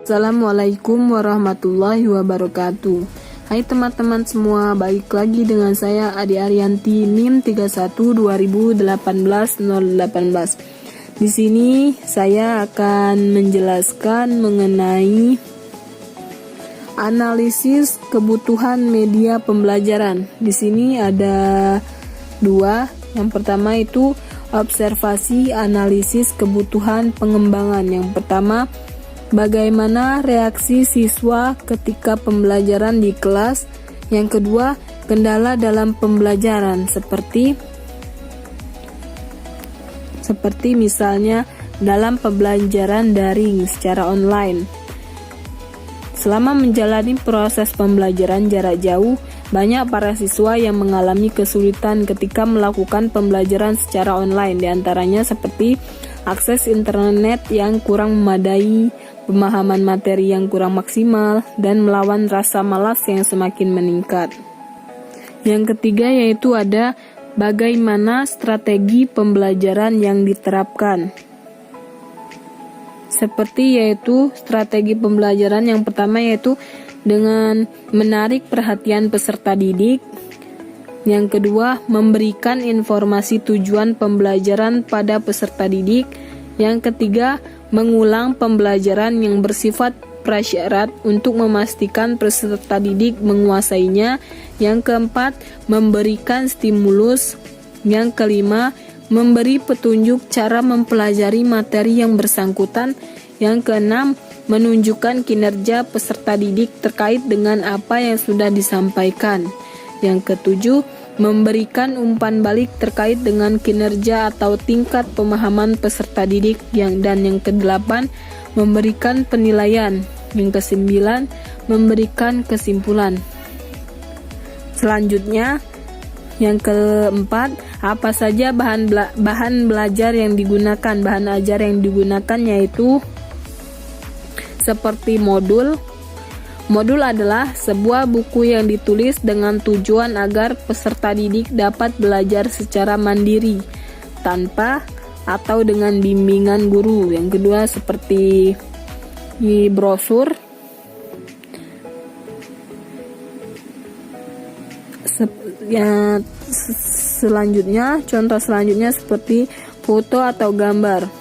Assalamualaikum warahmatullahi wabarakatuh. Hai teman-teman semua, balik lagi dengan saya Adi Arianti, NIM 31/2018-018. Di sini saya akan menjelaskan mengenai analisis kebutuhan media pembelajaran. Di sini ada dua. Yang pertama itu observasi analisis kebutuhan pengembangan. Yang pertama, bagaimana reaksi siswa ketika pembelajaran di kelas. Yang kedua, kendala dalam pembelajaran seperti misalnya dalam pembelajaran daring secara online. Selama menjalani proses pembelajaran jarak jauh, banyak para siswa yang mengalami kesulitan ketika melakukan pembelajaran secara online, diantaranya seperti akses internet yang kurang memadai, pemahaman materi yang kurang maksimal, dan melawan rasa malas yang semakin meningkat. Yang ketiga yaitu ada bagaimana strategi pembelajaran yang diterapkan. Seperti yaitu strategi pembelajaran yang pertama yaitu dengan menarik perhatian peserta didik. Yang kedua, memberikan informasi tujuan pembelajaran pada peserta didik. Yang ketiga, mengulang pembelajaran yang bersifat prasyarat untuk memastikan peserta didik menguasainya. Yang keempat, memberikan stimulus. Yang kelima, memberi petunjuk cara mempelajari materi yang bersangkutan. Yang keenam, menunjukkan kinerja peserta didik terkait dengan apa yang sudah disampaikan. Yang ketujuh, memberikan umpan balik terkait dengan kinerja atau tingkat pemahaman peserta didik. Dan yang kedelapan, memberikan penilaian. Yang kesembilan, memberikan kesimpulan. Selanjutnya, yang keempat, apa saja bahan belajar yang digunakan. Bahan ajar yang digunakan yaitu seperti modul. Modul adalah sebuah buku yang ditulis dengan tujuan agar peserta didik dapat belajar secara mandiri, tanpa atau dengan bimbingan guru. Yang kedua seperti di brosur. Contoh selanjutnya seperti foto atau gambar.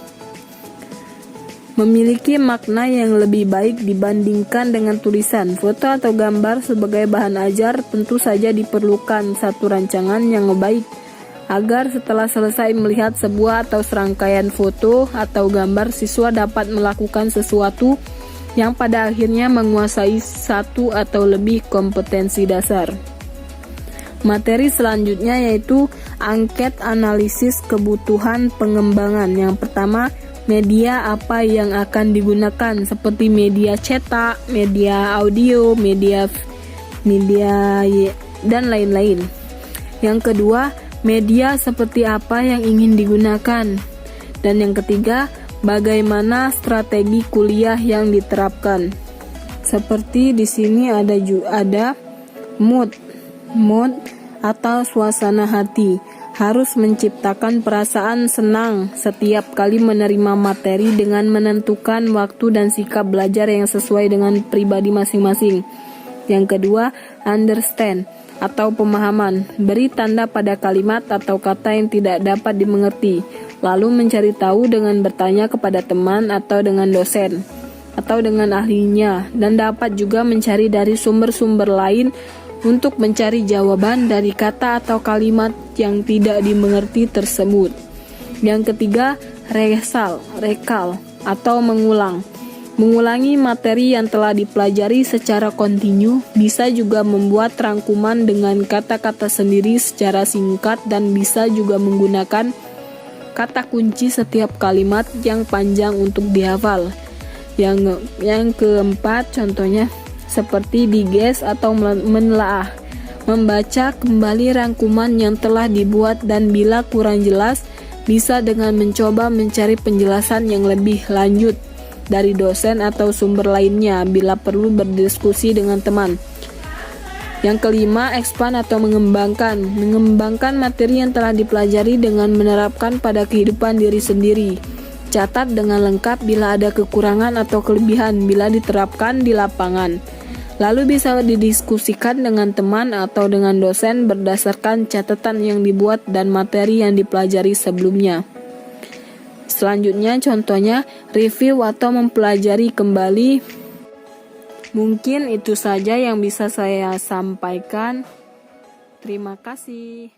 Memiliki makna yang lebih baik dibandingkan dengan tulisan. Foto atau gambar sebagai bahan ajar tentu saja diperlukan satu rancangan yang baik agar setelah selesai melihat sebuah atau serangkaian foto atau gambar, siswa dapat melakukan sesuatu yang pada akhirnya menguasai satu atau lebih kompetensi dasar. Materi selanjutnya yaitu angket analisis kebutuhan pengembangan. Yang pertama, media apa yang akan digunakan seperti media cetak, media audio, media dan lain-lain. Yang kedua, media seperti apa yang ingin digunakan. Dan yang ketiga, bagaimana strategi kuliah yang diterapkan. Seperti di sini ada mood atau suasana hati. Harus menciptakan perasaan senang setiap kali menerima materi dengan menentukan waktu dan sikap belajar yang sesuai dengan pribadi masing-masing. Yang kedua, understand atau pemahaman. Beri tanda pada kalimat atau kata yang tidak dapat dimengerti. Lalu mencari tahu dengan bertanya kepada teman atau dengan dosen atau dengan ahlinya, dan dapat juga mencari dari sumber-sumber lain untuk mencari jawaban dari kata atau kalimat yang tidak dimengerti tersebut. Yang ketiga, rekal atau mengulang. Mengulangi materi yang telah dipelajari secara kontinu, bisa juga membuat rangkuman dengan kata-kata sendiri secara singkat, dan bisa juga menggunakan kata kunci setiap kalimat yang panjang untuk dihafal. Yang keempat, contohnya seperti diges atau menelaah, membaca kembali rangkuman yang telah dibuat, dan bila kurang jelas, bisa dengan mencoba mencari penjelasan yang lebih lanjut dari dosen atau sumber lainnya, bila perlu berdiskusi dengan teman. Yang kelima, expand atau mengembangkan materi yang telah dipelajari dengan menerapkan pada kehidupan diri sendiri. Catat dengan lengkap bila ada kekurangan atau kelebihan bila diterapkan di lapangan. Lalu bisa didiskusikan dengan teman atau dengan dosen berdasarkan catatan yang dibuat dan materi yang dipelajari sebelumnya. Selanjutnya contohnya review atau mempelajari kembali. Mungkin itu saja yang bisa saya sampaikan. Terima kasih.